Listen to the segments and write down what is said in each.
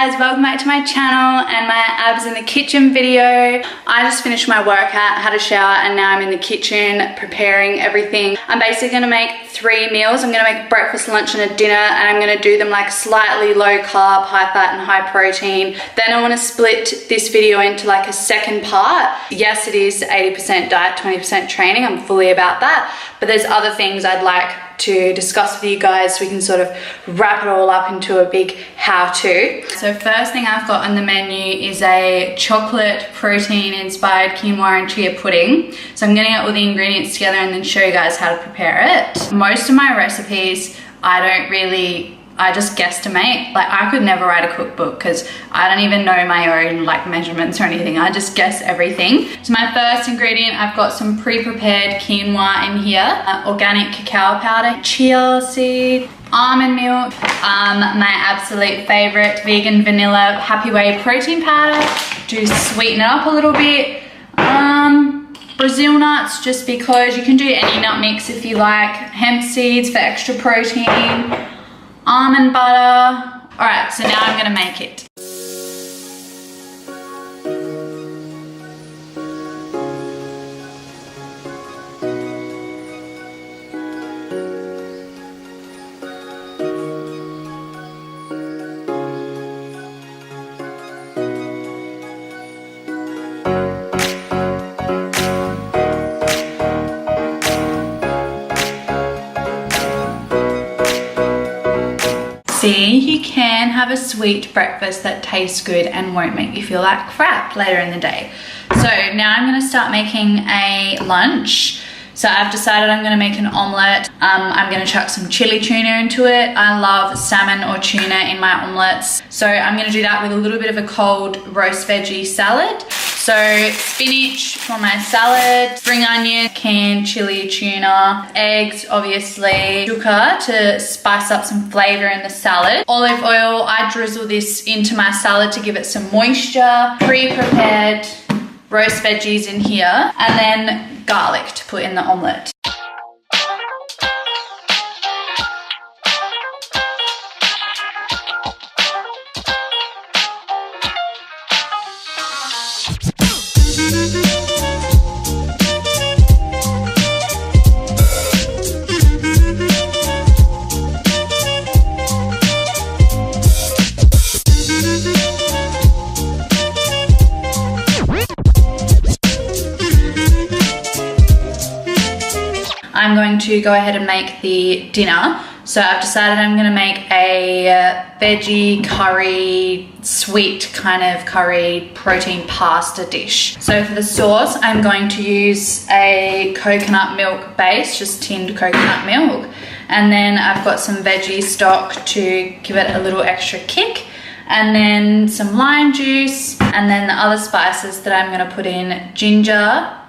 guys, welcome back to my channel and my abs in the kitchen video. I just finished my workout, had a shower, and now I'm in the kitchen preparing everything. I'm basically gonna make 3 meals. I'm gonna make a breakfast, lunch, and a dinner, and I'm gonna do them like slightly low carb, high fat, and high protein. Then I wanna split this video into like a second part. Yes, it is 80% diet, 20% training. I'm fully about that, but there's other things I'd like to discuss with you guys so we can sort of wrap it all up into a big how-to. So first thing I've got on the menu is a chocolate protein inspired quinoa and chia pudding. So I'm getting all the ingredients together and then show you guys how to prepare it. Most of my recipes I just guesstimate. Like, I could never write a cookbook because I don't even know my own like measurements or anything. I just guess everything. So my first ingredient, I've got some pre-prepared quinoa in here, organic cacao powder, chia seed, almond milk, my absolute favorite vegan vanilla Happy Whey protein powder to sweeten it up a little bit. Brazil nuts, just because you can do any nut mix if you like, hemp seeds for extra protein, almond butter. All right, so now I'm gonna make it. See, you can have a sweet breakfast that tastes good and won't make you feel like crap later in the day. So now I'm gonna start making a lunch. So I've decided I'm gonna make an omelette. I'm gonna chuck some chili tuna into it. I love salmon or tuna in my omelettes. So I'm gonna do that with a little bit of a cold roast veggie salad. So spinach for my salad, spring onion, canned chili tuna, eggs obviously, sugar to spice up some flavor in the salad, olive oil. I drizzle this into my salad to give it some moisture, pre-prepared roast veggies in here, and then garlic to put in the omelette. I'm going to go ahead and make the dinner. So I've decided I'm going to make a veggie curry, sweet kind of curry protein pasta dish. So for the sauce, I'm going to use a coconut milk base, just tinned coconut milk. And then I've got some veggie stock to give it a little extra kick. And then some lime juice. And then the other spices that I'm going to put in, ginger,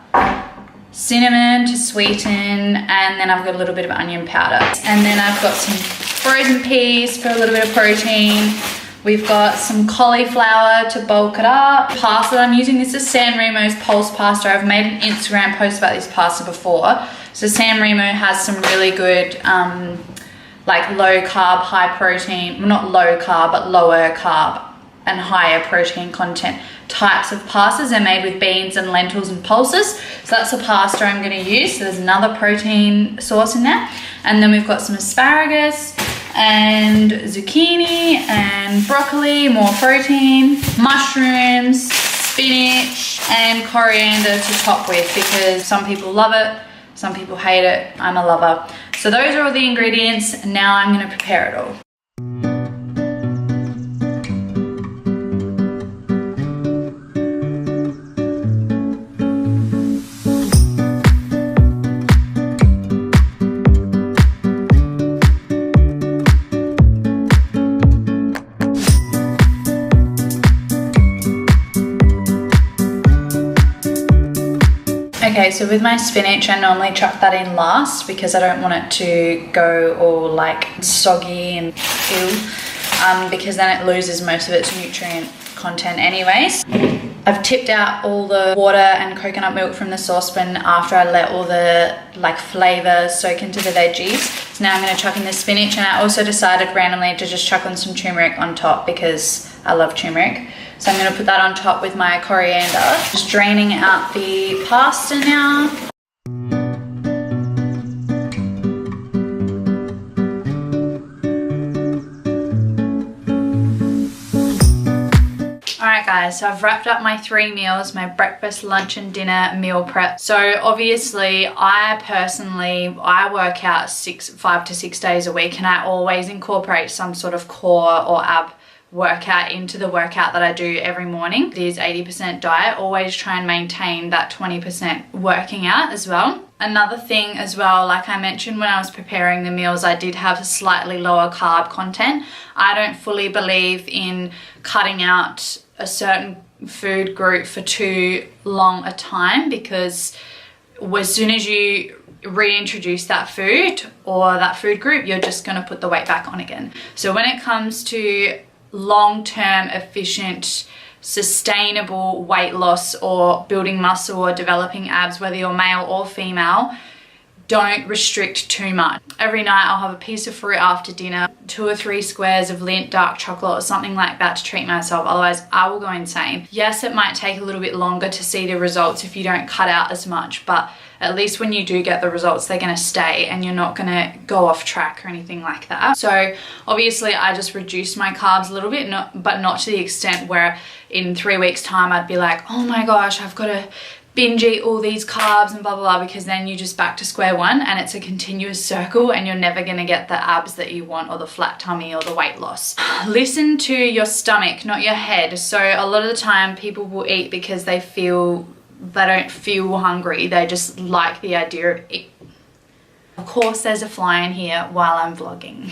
cinnamon to sweeten, and then I've got a little bit of onion powder. And then I've got some frozen peas for a little bit of protein. We've got some cauliflower to bulk it up. Pasta that I'm using, this is San Remo's pulse pasta. I've made an Instagram post about this pasta before. So San Remo has some really good like low carb, high protein, well, not low carb, but lower carb and higher protein content types of pastas. They're made with beans and lentils and pulses. So that's the pasta I'm gonna use. So there's another protein source in there. And then we've got some asparagus and zucchini and broccoli, more protein, mushrooms, spinach, and coriander to top with, because some people love it, some people hate it. I'm a lover. So those are all the ingredients. Now I'm gonna prepare it all. Okay, so with my spinach, I normally chuck that in last because I don't want it to go all like soggy and ew, because then it loses most of its nutrient content anyways. I've tipped out all the water and coconut milk from the saucepan after I let all the like flavor soak into the veggies. So now I'm going to chuck in the spinach, and I also decided randomly to just chuck on some turmeric on top because I love turmeric. So I'm gonna put that on top with my coriander. Just draining out the pasta now. Alright guys, so I've wrapped up my 3 meals, my breakfast, lunch and dinner meal prep. So obviously I work out 5 to 6 days a week, and I always incorporate some sort of core or ab workout into the workout that I do every morning. It is 80% diet, always try and maintain that 20% working out as well. Another thing as well, like I mentioned when I was preparing the meals, I did have a slightly lower carb content. I don't fully believe in cutting out a certain food group for too long a time, because as soon as you reintroduce that food or that food group, you're just going to put the weight back on again. So when it comes to long-term, efficient, sustainable weight loss or building muscle or developing abs, whether you're male or female, don't restrict too much. Every night I'll have a piece of fruit after dinner, 2 or 3 squares of Lindt dark chocolate or something like that to treat myself, otherwise I will go insane. Yes, it might take a little bit longer to see the results if you don't cut out as much, but at least when you do get the results, they're gonna stay and you're not gonna go off track or anything like that. So obviously I just reduced my carbs a little bit, but not to the extent where in 3 weeks time I'd be like, oh my gosh, I've got to binge eat all these carbs and blah blah blah, because then you're just back to square one and it's a continuous circle and you're never going to get the abs that you want or the flat tummy or the weight loss. Listen to your stomach, not your head. So a lot of the time people will eat because they don't feel hungry, they just like the idea of eating. Of course there's a fly in here while I'm vlogging.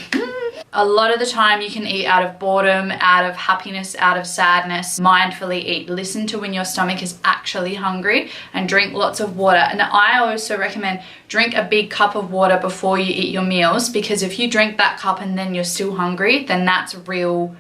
A lot of the time you can eat out of boredom, out of happiness, out of sadness. Mindfully eat. Listen to when your stomach is actually hungry and drink lots of water. And I also recommend drink a big cup of water before you eat your meals, because if you drink that cup and then you're still hungry, then that's real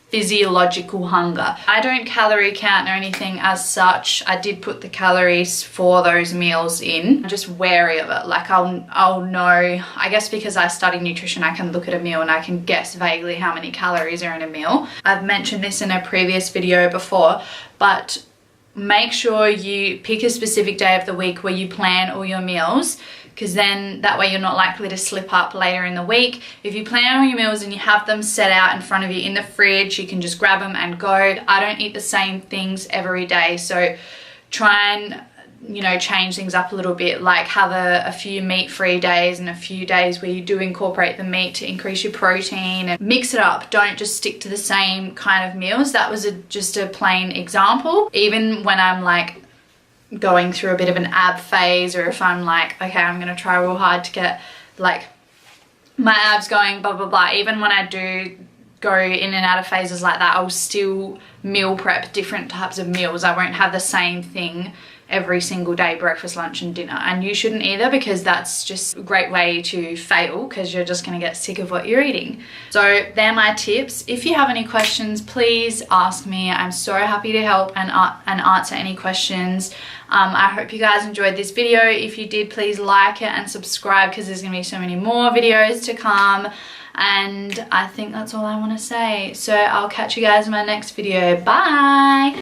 physiological hunger. I don't calorie count or anything as such. I did put the calories for those meals in. I'm just wary of it. Like I'll know, I guess because I study nutrition, I can look at a meal and I can guess vaguely how many calories are in a meal. I've mentioned this in a previous video before, but make sure you pick a specific day of the week where you plan all your meals, because then that way you're not likely to slip up later in the week. If you plan all your meals and you have them set out in front of you in the fridge, you can just grab them and go. I don't eat the same things every day, so try and change things up a little bit, like have a few meat-free days and a few days where you do incorporate the meat to increase your protein, and mix it up. Don't just stick to the same kind of meals. That was just a plain example. Even when I'm like going through a bit of an ab phase, or if I'm like, okay, I'm gonna try real hard to get like my abs going, blah blah blah, even when I do go in and out of phases like that, I'll still meal prep different types of meals. I won't have the same thing every single day, breakfast, lunch and dinner. And you shouldn't either, because that's just a great way to fail, because you're just going to get sick of what you're eating. So they're my tips. If you have any questions, please ask me. I'm so happy to help and answer any questions. I hope you guys enjoyed this video. If you did, please like it and subscribe, because there's going to be so many more videos to come. And I think that's all I want to say. So I'll catch you guys in my next video. Bye!